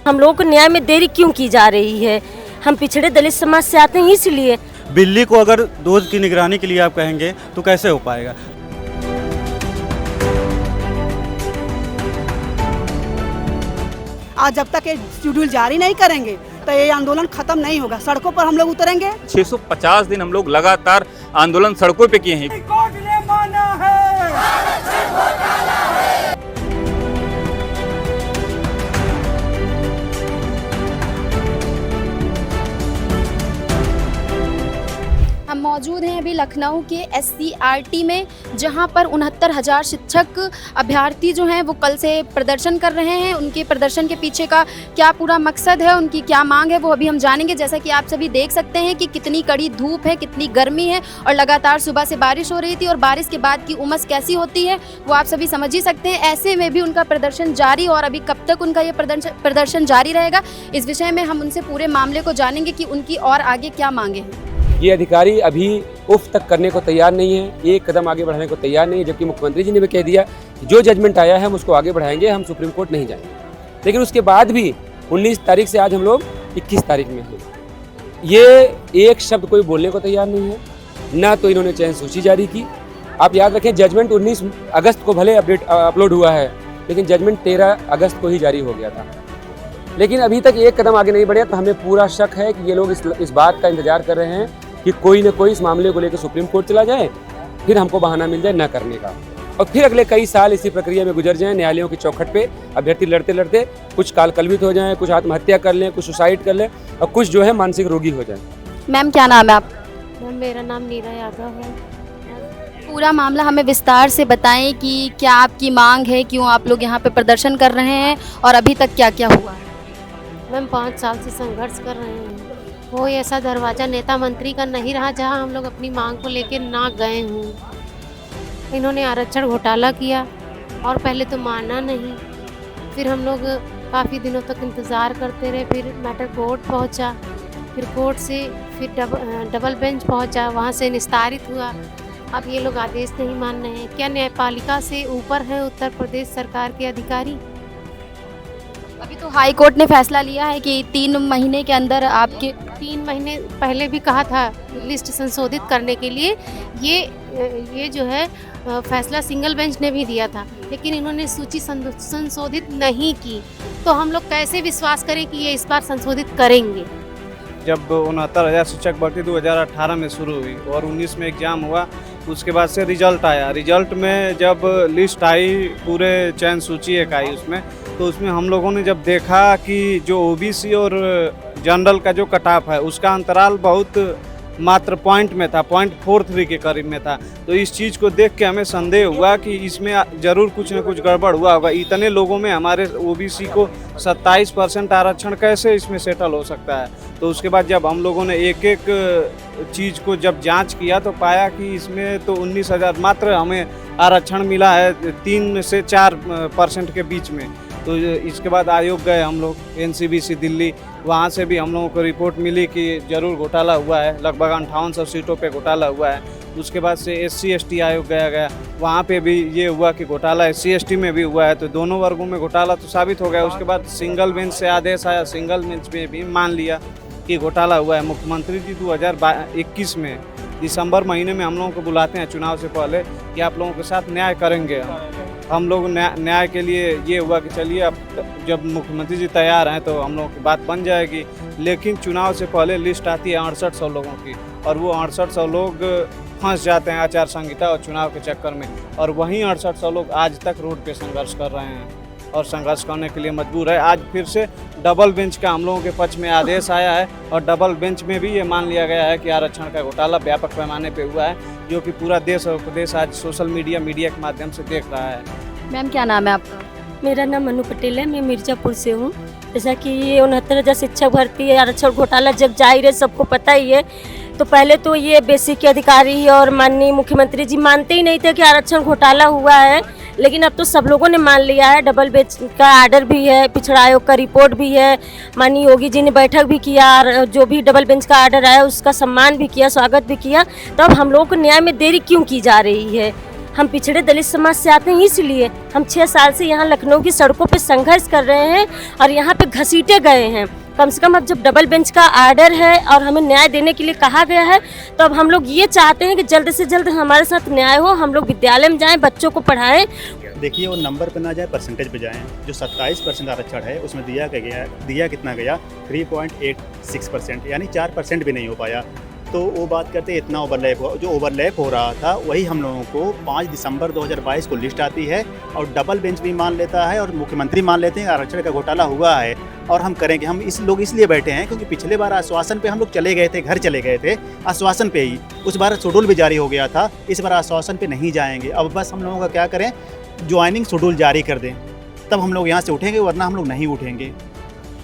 हम लोगों को न्याय में देरी क्यों की जा रही है? हम पिछड़े दलित समाज से आते हैं इसलिए। बिल्ली को अगर रोज की निगरानी के लिए आप कहेंगे तो कैसे हो पाएगा? आज जब तक ये शेड्यूल जारी नहीं करेंगे तो ये आंदोलन खत्म नहीं होगा। सड़कों पर हम लोग उतरेंगे। 650 दिन हम लोग लगातार आंदोलन सड़कों पे किए हैं। हम मौजूद हैं अभी लखनऊ के SCRT में, जहां पर 69,000 शिक्षक अभ्यर्थी जो हैं वो कल से प्रदर्शन कर रहे हैं। उनके प्रदर्शन के पीछे का क्या पूरा मकसद है, उनकी क्या मांग है, वो अभी हम जानेंगे। जैसा कि आप सभी देख सकते हैं कि कितनी कड़ी धूप है, कितनी गर्मी है और लगातार सुबह से बारिश हो रही थी और बारिश के बाद की उमस कैसी होती है वो आप सभी समझ ही सकते हैं। ऐसे में भी उनका प्रदर्शन जारी, और अभी कब तक उनका ये प्रदर्शन जारी रहेगा, इस विषय में हम उनसे पूरे मामले को जानेंगे कि उनकी और आगे क्या मांगे हैं। ये अधिकारी अभी उफ तक करने को तैयार नहीं है, एक कदम आगे बढ़ाने को तैयार नहीं है, जबकि मुख्यमंत्री जी ने भी कह दिया जो जजमेंट आया है हम उसको आगे बढ़ाएंगे, हम सुप्रीम कोर्ट नहीं जाएंगे। लेकिन उसके बाद भी 19 तारीख से आज हम लोग 21 तारीख में हैं, ये एक शब्द कोई बोलने को तैयार नहीं है, ना तो इन्होंने चयन सूची जारी की। आप याद रखें, जजमेंट 19 अगस्त को भले अपलोड हुआ है, लेकिन जजमेंट 13 अगस्त को ही जारी हो गया था। लेकिन अभी तक एक कदम आगे नहीं बढ़े, तो हमें पूरा शक है कि ये लोग इस बात का इंतजार कर रहे हैं कि कोई न कोई इस मामले को लेकर सुप्रीम कोर्ट चला जाए, फिर हमको बहाना मिल जाए न करने का, और फिर अगले कई साल इसी प्रक्रिया में गुजर जाएं। न्यायालयों की चौखट पे अभ्यर्थी लड़ते लड़ते कुछ काल कलवित हो जाएं, कुछ आत्महत्या कर लें, कुछ सुसाइड कर लें, और कुछ जो है मानसिक रोगी हो जाएं। मैम क्या नाम है आपका? मैम मेरा नाम नीरा यादव है। पूरा मामला हमें विस्तार से बताएं कि क्या आपकी मांग है, क्यों आप लोग यहाँ पे प्रदर्शन कर रहे हैं और अभी तक क्या क्या हुआ है? मैम 5 साल से संघर्ष कर रहे हैं। कोई ऐसा दरवाज़ा नेता मंत्री का नहीं रहा जहां हम लोग अपनी मांग को लेकर ना गए हों। इन्होंने आरक्षण घोटाला किया और पहले तो माना नहीं, फिर हम लोग काफ़ी दिनों तक इंतज़ार करते रहे, फिर मैटर कोर्ट पहुंचा, फिर कोर्ट से फिर डबल बेंच पहुंचा, वहां से निस्तारित हुआ। अब ये लोग आदेश नहीं मान रहे हैं। क्या न्यायपालिका से ऊपर है उत्तर प्रदेश सरकार के अधिकारी? अभी तो हाई कोर्ट ने फैसला लिया है कि 3 महीने के अंदर आपके 3 महीने पहले भी कहा था लिस्ट संशोधित करने के लिए। ये जो है फैसला सिंगल बेंच ने भी दिया था, लेकिन इन्होंने सूची संशोधित नहीं की, तो हम लोग कैसे विश्वास करें कि ये इस बार संशोधित करेंगे। जब 69,000 शिक्षक भर्ती 2018 में शुरू हुई और 19 में एग्ज़ाम हुआ, उसके बाद से रिजल्ट आया। रिजल्ट में जब लिस्ट आई, पूरे चयन सूची एक आई उसमें, तो उसमें हम लोगों ने जब देखा कि जो ओबीसी और जनरल का जो कट ऑफ है उसका अंतराल बहुत मात्र पॉइंट में था, 0.43 के करीब में था, तो इस चीज़ को देख के हमें संदेह हुआ कि इसमें ज़रूर कुछ न कुछ गड़बड़ हुआ होगा। इतने लोगों में हमारे ओबीसी को 27% आरक्षण कैसे इसमें सेटल हो सकता है? तो उसके बाद जब हम लोगों ने एक एक चीज़ को जब जांच किया तो पाया कि इसमें तो 19,000 मात्र हमें आरक्षण मिला है 3 से 4% के बीच में। तो इसके बाद आयोग गए हम लोग NCBC दिल्ली, वहाँ से भी हम लोगों को रिपोर्ट मिली कि ज़रूर घोटाला हुआ है, लगभग 5800 सीटों पे घोटाला हुआ है। उसके बाद से SC/ST आयोग गया, वहाँ पे भी ये हुआ कि घोटाला SC/ST में भी हुआ है, तो दोनों वर्गों में घोटाला तो साबित हो गया। उसके बाद सिंगल बेंच से आदेश आया, सिंगल बेंच में भी मान लिया कि घोटाला हुआ है। मुख्यमंत्री जी 2021 में दिसंबर महीने में हम लोगों को बुलाते हैं चुनाव से पहले कि आप लोगों के साथ न्याय करेंगे। हम लोग न्याय के लिए ये हुआ कि चलिए अब जब मुख्यमंत्री जी तैयार हैं तो हम लोगों की बात बन जाएगी। लेकिन चुनाव से पहले लिस्ट आती है 6800 लोगों की, और वो 6800 लोग फंस जाते हैं आचार संहिता और चुनाव के चक्कर में, और वहीं 6800 लोग आज तक रोड पे संघर्ष कर रहे हैं और संघर्ष करने के लिए मजबूर है। आज फिर से डबल बेंच का हम लोगों के पक्ष में आदेश आया है, और डबल बेंच में भी ये मान लिया गया है कि आरक्षण का घोटाला व्यापक पैमाने पे हुआ है, जो कि पूरा देश और प्रदेश आज सोशल मीडिया के माध्यम से देख रहा है। मैम क्या नाम है आपका? मेरा नाम मनु पटेल है, मैं मिर्ज़ापुर से हूँ। जैसा कि ये 69,000 शिक्षक भर्ती है, आरक्षण घोटाला जग जाहिर है, सबको पता ही है। तो पहले तो ये बेसिक के अधिकारी और माननीय मुख्यमंत्री जी मानते ही नहीं थे कि आरक्षण घोटाला हुआ है, लेकिन अब तो सब लोगों ने मान लिया है। डबल बेंच का आर्डर भी है, पिछड़ा आयोग का रिपोर्ट भी है, माननीय योगी जी ने बैठक भी किया, और जो भी डबल बेंच का आर्डर आया उसका सम्मान भी किया, स्वागत भी किया। तो अब हम लोगों को न्याय में देरी क्यों की जा रही है? हम पिछड़े दलित समाज से आते हैं, इसलिए हम 6 साल से यहाँ लखनऊ की सड़कों पे संघर्ष कर रहे हैं और यहाँ पे घसीटे गए हैं। कम से कम अब जब डबल बेंच का आर्डर है और हमें न्याय देने के लिए कहा गया है, तो अब हम लोग ये चाहते हैं कि जल्द से जल्द हमारे साथ न्याय हो, हम लोग विद्यालय में जाएं, बच्चों को पढ़ाएं। देखिए वो नंबर पे ना जाए, परसेंटेज पे जाएं। जो 27% आरक्षण है उसमें दिया कितना गया 3.86%, यानी 4% भी नहीं हो पाया। तो वो बात करते हैं इतना ओवरलैप हो रहा था, वही हम लोगों को 5 दिसंबर 2022 को लिस्ट आती है और डबल बेंच भी मान लेता है और मुख्यमंत्री मान लेते हैं आरक्षण का घोटाला हुआ है और हम करेंगे। हम लोग इसलिए बैठे हैं क्योंकि पिछले बार आश्वासन पे हम लोग चले गए थे, घर चले गए थे आश्वासन पे ही। उस बार शेड्यूल भी जारी हो गया था, इस बार आश्वासन पे नहीं जाएंगे। अब बस हम लोगों का क्या करें, ज्वाइनिंग शेड्यूल जारी कर दें, तब हम लोग यहाँ से उठेंगे, वरना हम लोग नहीं उठेंगे।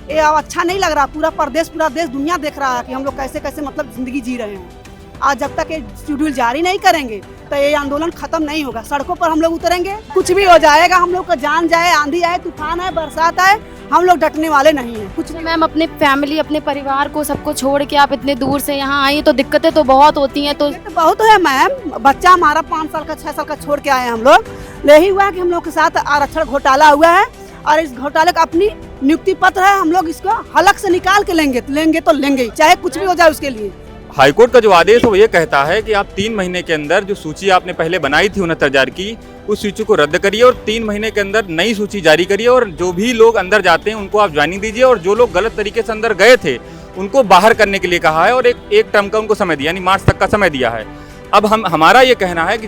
ये अब अच्छा नहीं लग रहा। पूरा देश दुनिया देख रहा है कि हम लोग कैसे कैसे मतलब जिंदगी जी रहे हैं। आज जब तक ये शेड्यूल जारी नहीं करेंगे तो ये आंदोलन खत्म नहीं होगा। सड़कों पर हम लोग उतरेंगे, कुछ भी हो जाएगा, हम लोग का जान जाए, आंधी आए, तूफान आए, बरसात आए, हम लोग डटने वाले नहीं हैं। कुछ नहीं। मैम, अपने फैमिली, अपने परिवार को सबको छोड़ के आप इतने दूर से यहाँ आई, तो दिक्कतें तो बहुत होती हैं। तो बहुत है मैम, बच्चा हमारा 5 साल का 6 साल का छोड़ के आए हैं हम लोग। यही हुआ कि हम लोग के साथ आरक्षण घोटाला हुआ है और इस घोटाले का अपनी नियुक्ति पत्र है, हम लोग इसको हलक से निकाल के लेंगे तो लेंगे, चाहे कुछ भी हो जाए उसके लिए। हाईकोर्ट का जो आदेश है वो ये कहता है कि आप 3 महीने के अंदर जो सूची आपने पहले बनाई थी 69,000 की, उस सूची को रद्द करिए और 3 महीने के अंदर नई सूची जारी करिए और जो भी लोग अंदर जाते हैं उनको आप ज्वाइनिंग दीजिए और जो लोग गलत तरीके से अंदर गए थे उनको बाहर करने के लिए कहा है और एक टर्म का उनको समय दिया, यानी मार्च तक का समय दिया है। अब हमारा ये कहना है कि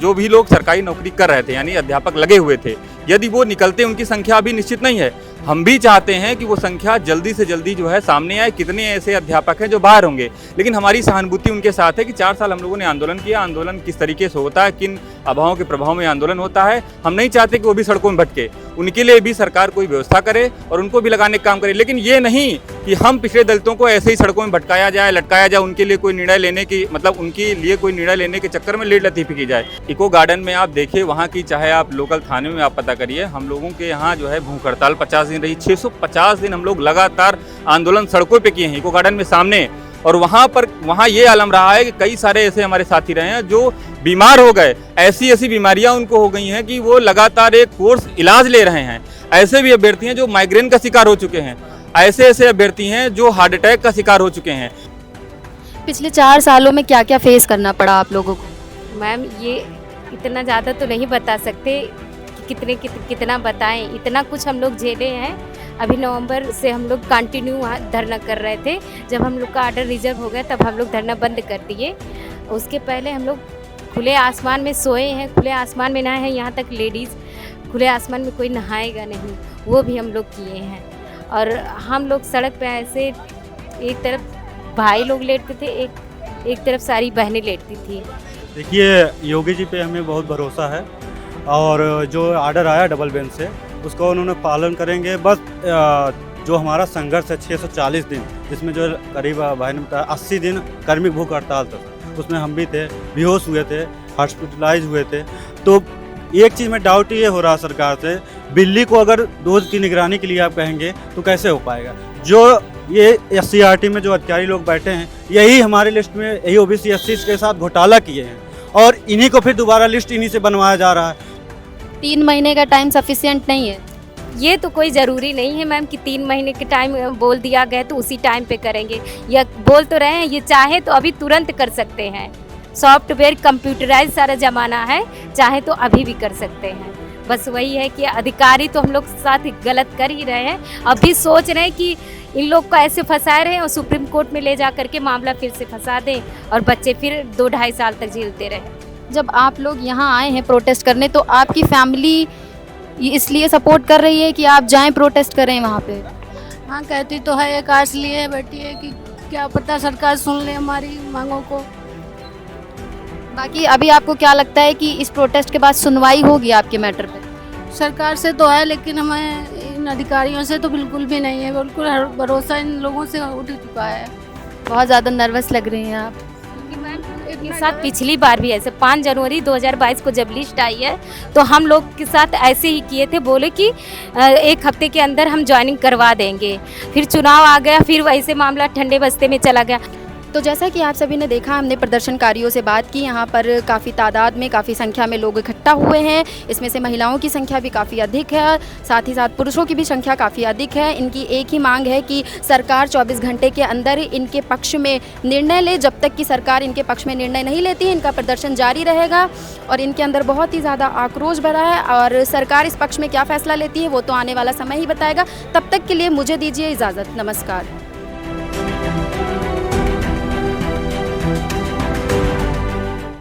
जो भी लोग सरकारी नौकरी कर रहे थे, यानी अध्यापक लगे हुए थे, यदि वो निकलते, उनकी संख्या अभी निश्चित नहीं है। हम भी चाहते हैं कि वो संख्या जल्दी से जल्दी जो है सामने आए, कितने ऐसे अध्यापक हैं जो बाहर होंगे। लेकिन हमारी सहानुभूति उनके साथ है कि 4 साल हम लोगों ने आंदोलन किया, आंदोलन किस तरीके से होता है, किन अभावों के प्रभाव में आंदोलन होता है, हम नहीं चाहते कि वो भी सड़कों में भटके। उनके लिए भी सरकार कोई व्यवस्था करे और उनको भी लगाने का काम करे, लेकिन ये नहीं कि हम पिछड़े दलितों को ऐसे ही सड़कों में भटकाया जाए, लटकाया जाए, उनके लिए कोई निर्णय लेने की उनके लिए कोई निर्णय लेने के चक्कर में लेट लतीफी की जाए। इको गार्डन में आप देखिए, वहाँ की चाहे आप लोकल थाने में आप पता करिए, हम लोगों के यहाँ जो है भूख हड़ताल 50 दिन रही, 650 दिन हम लोग लगातार आंदोलन सड़कों पे किए हैं इको गार्डन में सामने। और वहाँ ये आलम रहा है कि कई सारे ऐसे हमारे साथी रहे हैं जो बीमार हो गए, ऐसी बीमारियां उनको हो गई हैं कि वो लगातार एक कोर्स इलाज ले रहे हैं। ऐसे भी अभ्यर्थी हैं जो माइग्रेन का शिकार हो चुके हैं, ऐसे अभ्यर्थी हैं जो हार्ट अटैक का शिकार हो चुके हैं। पिछले 4 सालों में क्या क्या फेस करना पड़ा आप लोगों को? मैम, ये इतना ज़्यादा तो नहीं बता सकते कि कितना बताएं, इतना कुछ हम लोग झेले हैं। अभी नवंबर से हम लोग कंटिन्यू धरना कर रहे थे, जब हम लोग का ऑर्डर रिजर्व हो गया तब हम लोग धरना बंद कर दिए। उसके पहले हम लोग खुले आसमान में सोए हैं, खुले आसमान में नहाए हैं, यहाँ तक लेडीज़ खुले आसमान में कोई नहाएगा नहीं, वो भी हम लोग किए हैं। और हम लोग सड़क पे ऐसे एक तरफ भाई लोग लेटते थे, एक तरफ सारी बहनें लेटती थी। देखिए योगी जी पे हमें बहुत भरोसा है और जो आर्डर आया डबल बेंच से उसका उन्होंने पालन करेंगे। बस जो हमारा संघर्ष है 640 दिन, जिसमें जो करीब भाई ने बताया 80 दिन कार्मिक भूख हड़ताल था, उसमें हम भी थे, बेहोश हुए थे, हॉस्पिटलाइज हुए थे। तो एक चीज़ में डाउट ये हो रहा सरकार से, बिल्ली को अगर दूध की निगरानी के लिए आप कहेंगे तो कैसे हो पाएगा। जो ये SCRT में जो अधिकारी लोग बैठे हैं, यही हमारी लिस्ट में यही OBC SC के साथ घोटाला किए हैं और इन्हीं को फिर दोबारा लिस्ट इन्हीं से बनवाया जा रहा है। 3 महीने का टाइम सफिशिएंट नहीं है? ये तो कोई ज़रूरी नहीं है मैम कि 3 महीने के टाइम बोल दिया गया तो उसी टाइम पे करेंगे, या बोल तो रहे हैं ये चाहे तो अभी तुरंत कर सकते हैं। सॉफ्टवेयर कंप्यूटराइज सारा ज़माना है, चाहे तो अभी भी कर सकते हैं। बस वही है कि अधिकारी तो हम लोग साथ गलत कर ही रहे हैं, अभी सोच रहे हैं कि इन लोग को ऐसे फंसा रहे हैं और सुप्रीम कोर्ट में ले जा करके मामला फिर से फंसा दें और बच्चे फिर 2-2.5 साल तक झेलते रहे। जब आप लोग यहाँ आए हैं प्रोटेस्ट करने, तो आपकी फैमिली इसलिए सपोर्ट कर रही है कि आप जाएं प्रोटेस्ट करें वहाँ पे? हाँ, कहती तो है, एक आस लिए बैठी है कि क्या पता सरकार सुन ले हमारी मांगों को। बाकी अभी आपको क्या लगता है कि इस प्रोटेस्ट के बाद सुनवाई होगी आपके मैटर पे? सरकार से तो है, लेकिन हमें इन अधिकारियों से तो बिल्कुल भी नहीं है, बिल्कुल भरोसा इन लोगों से उठ चुका है। बहुत ज़्यादा नर्वस लग रही हैं आप। के साथ पिछली बार भी ऐसे 5 जनवरी 2022 को जब लिस्ट आई है तो हम लोग के साथ ऐसे ही किए थे, बोले कि 1 हफ्ते के अंदर हम ज्वाइनिंग करवा देंगे। फिर चुनाव आ गया, फिर वैसे मामला ठंडे बस्ते में चला गया। तो जैसा कि आप सभी ने देखा, हमने प्रदर्शनकारियों से बात की। यहाँ पर काफ़ी तादाद में, काफ़ी संख्या में लोग इकट्ठा हुए हैं। इसमें से महिलाओं की संख्या भी काफ़ी अधिक है, साथ ही साथ पुरुषों की भी संख्या काफ़ी अधिक है। इनकी एक ही मांग है कि सरकार 24 घंटे के अंदर इनके पक्ष में निर्णय ले। जब तक कि सरकार इनके पक्ष में निर्णय नहीं लेती, इनका प्रदर्शन जारी रहेगा और इनके अंदर बहुत ही ज़्यादा आक्रोश भरा है। और सरकार इस पक्ष में क्या फ़ैसला लेती है वो तो आने वाला समय ही बताएगा। तब तक के लिए मुझे दीजिए इजाज़त। नमस्कार।